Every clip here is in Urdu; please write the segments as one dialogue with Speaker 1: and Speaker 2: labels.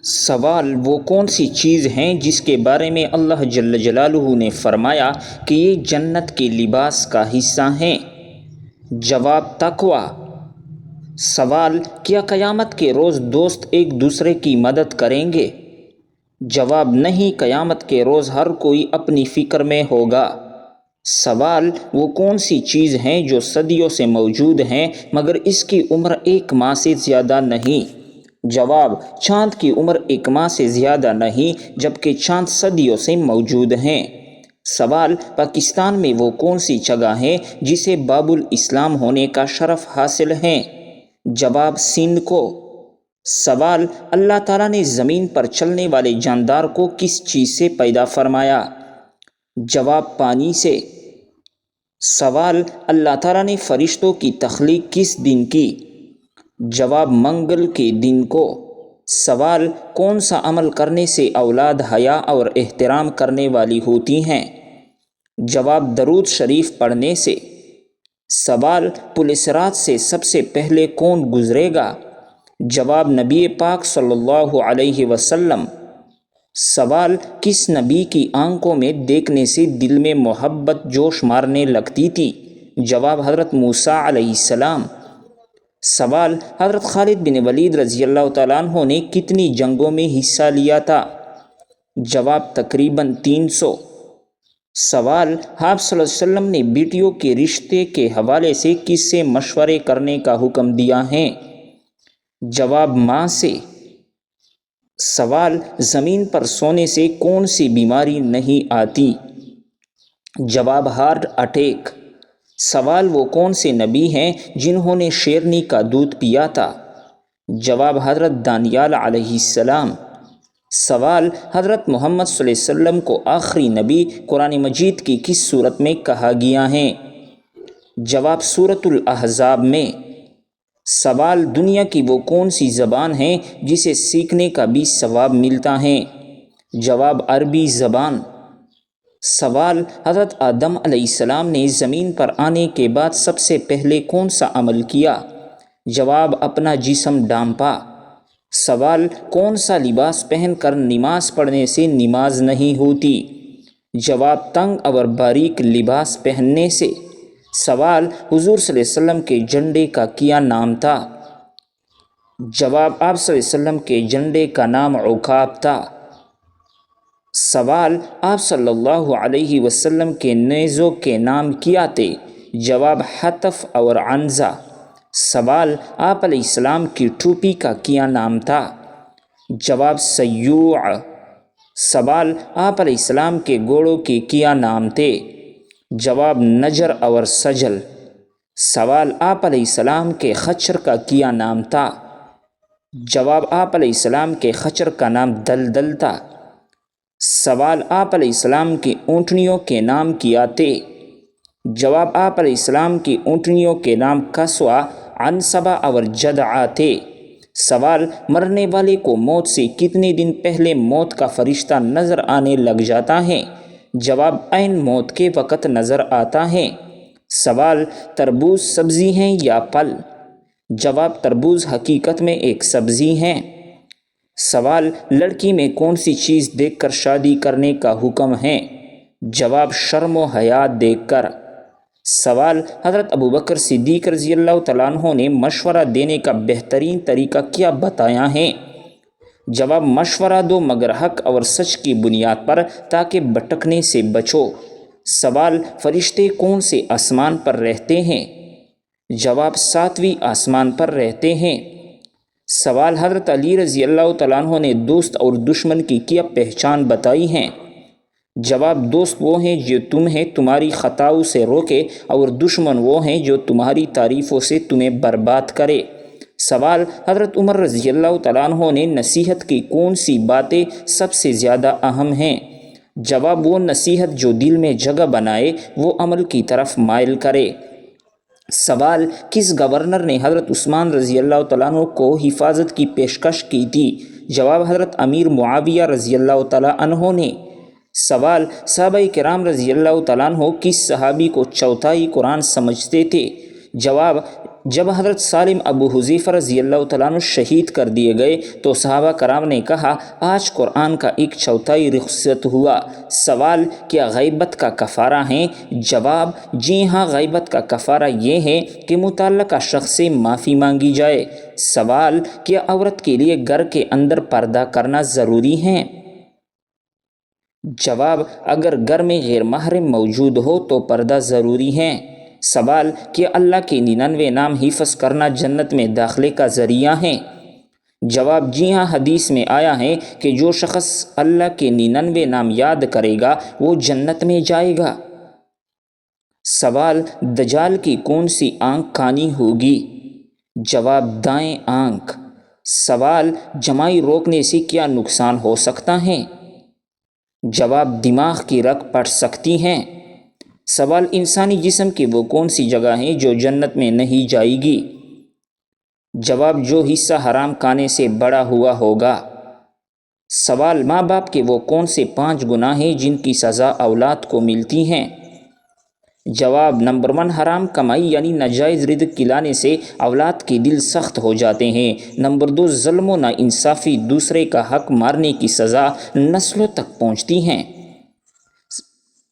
Speaker 1: سوال وہ کون سی چیز ہیں جس کے بارے میں اللہ جل جلالہ نے فرمایا کہ یہ جنت کے لباس کا حصہ ہیں؟ جواب تقوی۔ سوال کیا قیامت کے روز دوست ایک دوسرے کی مدد کریں گے؟ جواب نہیں، قیامت کے روز ہر کوئی اپنی فکر میں ہوگا۔ سوال وہ کون سی چیز ہیں جو صدیوں سے موجود ہیں مگر اس کی عمر ایک ماہ سے زیادہ نہیں؟ جواب چاند کی عمر ایک ماہ سے زیادہ نہیں جبکہ چاند صدیوں سے موجود ہیں۔ سوال پاکستان میں وہ کون سی جگہ ہے جسے باب الاسلام ہونے کا شرف حاصل ہے؟ جواب سندھ کو۔ سوال اللہ تعالیٰ نے زمین پر چلنے والے جاندار کو کس چیز سے پیدا فرمایا؟ جواب پانی سے۔ سوال اللہ تعالیٰ نے فرشتوں کی تخلیق کس دن کی؟ جواب منگل کے دن کو۔ سوال کون سا عمل کرنے سے اولاد حیا اور احترام کرنے والی ہوتی ہیں؟ جواب درود شریف پڑھنے سے۔ سوال پل صراط سے سب سے پہلے کون گزرے گا؟ جواب نبی پاک صلی اللہ علیہ وسلم۔ سوال کس نبی کی آنکھوں میں دیکھنے سے دل میں محبت جوش مارنے لگتی تھی؟ جواب حضرت موسیٰ علیہ السلام۔ سوال حضرت خالد بن ولید رضی اللہ تعالیٰ عنہ نے کتنی جنگوں میں حصہ لیا تھا؟ جواب تقریباً 300۔ سوال آپ صلی اللہ علیہ وسلم نے بیٹیوں کے رشتے کے حوالے سے کس سے مشورے کرنے کا حکم دیا ہے؟ جواب ماں سے۔ سوال زمین پر سونے سے کون سی بیماری نہیں آتی؟ جواب ہارٹ اٹیک۔ سوال وہ کون سے نبی ہیں جنہوں نے شیرنی کا دودھ پیا تھا؟ جواب حضرت دانیال علیہ السلام۔ سوال حضرت محمد صلی اللہ علیہ وسلم کو آخری نبی قرآن مجید کی کس صورت میں کہا گیا ہے؟ جواب سورۃ الاحزاب میں۔ سوال دنیا کی وہ کون سی زبان ہے جسے سیکھنے کا بھی ثواب ملتا ہے؟ جواب عربی زبان۔ سوال حضرت آدم علیہ السلام نے زمین پر آنے کے بعد سب سے پہلے کون سا عمل کیا؟ جواب اپنا جسم ڈھانپا۔ سوال کون سا لباس پہن کر نماز پڑھنے سے نماز نہیں ہوتی؟ جواب تنگ اور باریک لباس پہننے سے۔ سوال حضور صلی اللہ علیہ وسلم کے جھنڈے کا کیا نام تھا؟ جواب آپ صلی اللہ علیہ وسلم کے جھنڈے کا نام عکاب تھا۔ سوال آپ صلی اللہ علیہ وسلم کے نیزوں کے نام کیا تھے؟ جواب حتف اور عنزہ۔ سوال آپ علیہ السلام کی ٹوپی کا کیا نام تھا؟ جواب سیوع۔ سوال آپ علیہ السلام کے گھوڑوں کے کیا نام تھے؟ جواب نجر اور سجل۔ سوال آپ علیہ السلام کے خچر کا کیا نام تھا؟ جواب آپ علیہ السلام کے خچر کا نام دلدل تھا۔ سوال آپ علیہ السلام کی اونٹنیوں کے نام کیا تھے؟ جواب آپ علیہ السلام کی اونٹنیوں کے نام کسوہ، عنصبہ اور جدعہ تھے۔ سوال مرنے والے کو موت سے کتنے دن پہلے موت کا فرشتہ نظر آنے لگ جاتا ہے؟ جواب عین موت کے وقت نظر آتا ہے۔ سوال تربوز سبزی ہیں یا پھل؟ جواب تربوز حقیقت میں ایک سبزی ہے۔ سوال لڑکی میں کون سی چیز دیکھ کر شادی کرنے کا حکم ہے؟ جواب شرم و حیا دیکھ کر۔ سوال حضرت ابوبکر صدیق رضی اللہ تعالیٰ عنہ نے مشورہ دینے کا بہترین طریقہ کیا بتایا ہے؟ جواب مشورہ دو مگر حق اور سچ کی بنیاد پر تاکہ بھٹکنے سے بچو۔ سوال فرشتے کون سے آسمان پر رہتے ہیں؟ جواب 7ویں آسمان پر رہتے ہیں۔ سوال حضرت علی رضی اللہ تعالیٰ عنہ نے دوست اور دشمن کی کیا پہچان بتائی ہے؟ جواب دوست وہ ہیں جو تمہیں تمہاری خطاؤں سے روکے اور دشمن وہ ہیں جو تمہاری تعریفوں سے تمہیں برباد کرے۔ سوال حضرت عمر رضی اللہ تعالیٰ عنہ نے نصیحت کی کون سی باتیں سب سے زیادہ اہم ہیں؟ جواب وہ نصیحت جو دل میں جگہ بنائے، وہ عمل کی طرف مائل کرے۔ سوال کس گورنر نے حضرت عثمان رضی اللہ تعالیٰ عنہ کو حفاظت کی پیشکش کی تھی؟ جواب حضرت امیر معاویہ رضی اللہ تعالیٰ عنہ نے۔ سوال صحابہ کرام رضی اللہ تعالیٰ عنہ کس صحابی کو چوتھائی قرآن سمجھتے تھے؟ جواب جب حضرت سالم ابو حذیفہ رضی اللہ تعالیٰ عنہ شہید کر دیے گئے تو صحابہ کرام نے کہا آج قرآن کا 1/4 رخصت ہوا۔ سوال، کیا غیبت کا کفارہ ہیں؟ جواب، جی ہاں، غیبت کا کفارہ یہ ہے کہ متعلقہ شخص سے معافی مانگی جائے۔ سوال، کیا عورت کے لیے گھر کے اندر پردہ کرنا ضروری ہے؟ جواب، اگر گھر میں غیر محرم موجود ہو تو پردہ ضروری ہے۔ سوال، کیا اللہ کے 99 نام حفظ کرنا جنت میں داخلے کا ذریعہ ہے؟ جواب، جی ہاں، حدیث میں آیا ہے کہ جو شخص اللہ کے 99 نام یاد کرے گا وہ جنت میں جائے گا۔ سوال، دجال کی کون سی آنکھ کانی ہوگی؟ جواب، دائیں آنکھ۔ سوال، جمائی روکنے سے کیا نقصان ہو سکتا ہے؟ جواب، دماغ کی رگ پڑ سکتی ہیں۔ سوال، انسانی جسم کی وہ کون سی جگہ ہے جو جنت میں نہیں جائے گی؟ جواب، جو حصہ حرام کھانے سے بڑا ہوا ہوگا۔ سوال، ماں باپ کے وہ کون سے 5 گناہ ہیں جن کی سزا اولاد کو ملتی ہیں؟ جواب، نمبر 1، حرام کمائی یعنی ناجائز رزق کھلانے سے اولاد کے دل سخت ہو جاتے ہیں۔ نمبر 2، ظلم و ناانصافی، دوسرے کا حق مارنے کی سزا نسلوں تک پہنچتی ہیں۔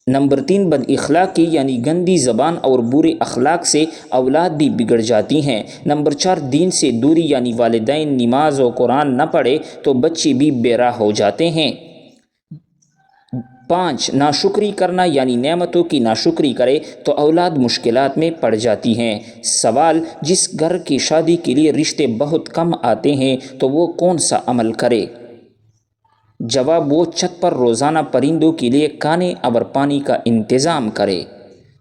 Speaker 1: نمبر 3، بد اخلاقی یعنی گندی زبان اور برے اخلاق سے اولاد بھی بگڑ جاتی ہیں۔ نمبر 4، دین سے دوری یعنی والدین نماز و قرآن نہ پڑھے تو بچے بھی بے راہ ہو جاتے ہیں۔ 5، ناشکری کرنا یعنی نعمتوں کی ناشکری کرے تو اولاد مشکلات میں پڑ جاتی ہیں۔ سوال، جس گھر کی شادی کے لیے رشتے بہت کم آتے ہیں تو وہ کون سا عمل کرے؟ جواب، وہ چھت پر روزانہ پرندوں کے لیے کھانے اور پانی کا انتظام کرے۔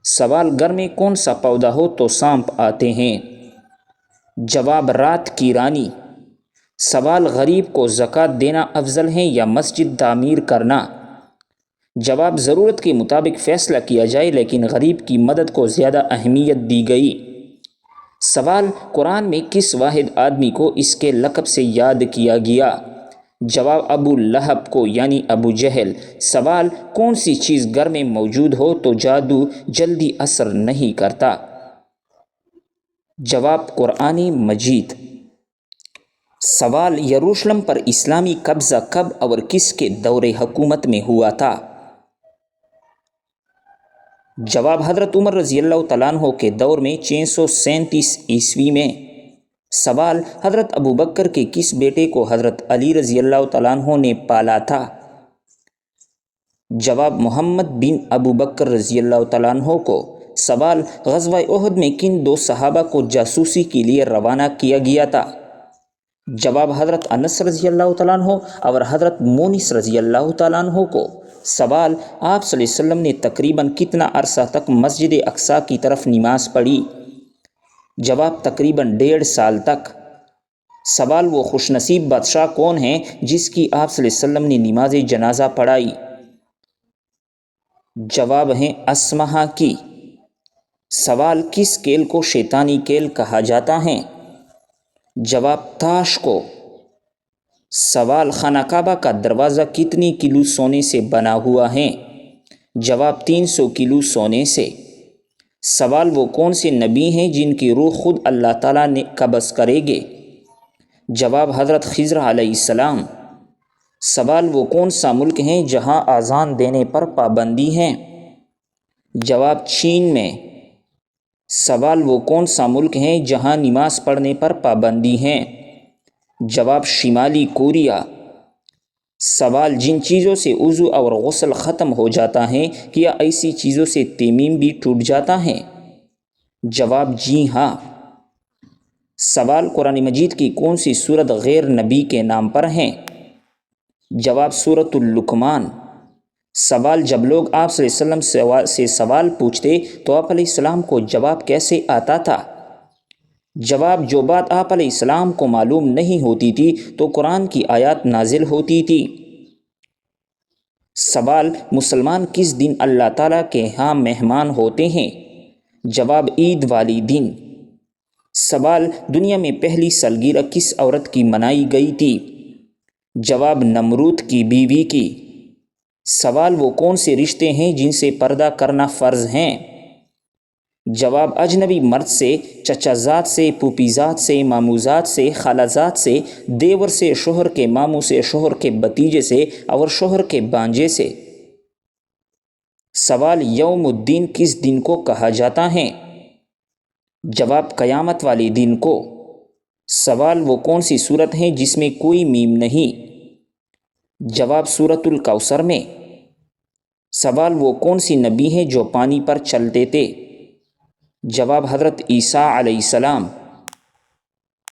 Speaker 1: سوال، گھر میں کون سا پودا ہو تو سانپ آتے ہیں؟ جواب، رات کی رانی۔ سوال، غریب کو زکوٰۃ دینا افضل ہے یا مسجد تعمیر کرنا؟ جواب، ضرورت کے مطابق فیصلہ کیا جائے لیکن غریب کی مدد کو زیادہ اہمیت دی گئی۔ سوال، قرآن میں کس واحد آدمی کو اس کے لقب سے یاد کیا گیا؟ جواب، ابو لہب کو یعنی ابو جہل۔ سوال، کون سی چیز گھر میں موجود ہو تو جادو جلدی اثر نہیں کرتا؟ جواب، قرآن مجید۔ سوال، یروشلم پر اسلامی قبضہ کب اور کس کے دور حکومت میں ہوا تھا؟ جواب، حضرت عمر رضی اللہ تعالیٰ عنہ کے دور میں 637 عیسوی میں۔ سوال، حضرت ابو بکر کے کس بیٹے کو حضرت علی رضی اللہ تعالیٰ عنہ نے پالا تھا؟ جواب، محمد بن ابو بکر رضی اللہ تعالیٰ عنہ کو۔ سوال، غزوہ احد میں کن 2 صحابہ کو جاسوسی کے لیے روانہ کیا گیا تھا؟ جواب، حضرت انس رضی اللہ تعالیٰ عنہ اور حضرت مونس رضی اللہ تعالیٰ عنہ کو۔ سوال، آپ صلی اللہ علیہ وسلم نے تقریباً کتنا عرصہ تک مسجد اقصیٰ کی طرف نماز پڑھی؟ جواب، تقریباً 1.5 سال تک۔ سوال، وہ خوش نصیب بادشاہ کون ہیں جس کی آپ صلی اللہ علیہ وسلم نے نماز جنازہ پڑھائی؟ جواب ہیں اسمہا کی۔ سوال، کس کھیل کو شیطانی کھیل کہا جاتا ہے؟ جواب، تاش کو۔ سوال، خانہ کعبہ کا دروازہ کتنی کلو سونے سے بنا ہوا ہے؟ جواب، 300 کلو سونے سے۔ سوال، وہ کون سے نبی ہیں جن کی روح خود اللہ تعالیٰ نے قبض کرے گے؟ جواب، حضرت خضر علیہ السلام۔ سوال، وہ کون سا ملک ہے جہاں اذان دینے پر پابندی ہے؟ جواب، چین میں۔ سوال، وہ کون سا ملک ہے جہاں نماز پڑھنے پر پابندی ہے؟ جواب، شمالی کوریا۔ سوال، جن چیزوں سے وضو اور غسل ختم ہو جاتا ہے کیا ایسی چیزوں سے تیمم بھی ٹوٹ جاتا ہے؟ جواب، جی ہاں۔ سوال، قرآن مجید کی کون سی سورت غیر نبی کے نام پر ہیں؟ جواب، سورۃ اللقمان۔ سوال، جب لوگ آپ صلی اللہ علیہ وسلم سے سوال پوچھتے تو آپ علیہ السلام کو جواب کیسے آتا تھا؟ جواب، جو بات آپ علیہ السلام کو معلوم نہیں ہوتی تھی تو قرآن کی آیات نازل ہوتی تھی۔ سوال، مسلمان کس دن اللہ تعالیٰ کے ہاں مہمان ہوتے ہیں؟ جواب، عید والی دن۔ سوال، دنیا میں پہلی سالگرہ کس عورت کی منائی گئی تھی؟ جواب، نمرود کی بیوی کی۔ سوال، وہ کون سے رشتے ہیں جن سے پردہ کرنا فرض ہیں؟ جواب اجنبی مرد سے، چچا زاد سے، پھوپھی زاد سے، ماموں زاد سے، خالہ زاد سے، دیور سے، شوہر کے ماموں سے، شوہر کے بھتیجے سے اور شوہر کے بانجے سے۔ سوال یوم الدین کس دن کو کہا جاتا ہے؟ جواب قیامت والے دن کو۔ سوال وہ کون سی صورت ہے جس میں کوئی میم نہیں؟ جواب سورۃ الکوثر میں۔ سوال وہ کون سی نبی ہے جو پانی پر چلتے تھے؟ جواب حضرت عیسیٰ علیہ السلام۔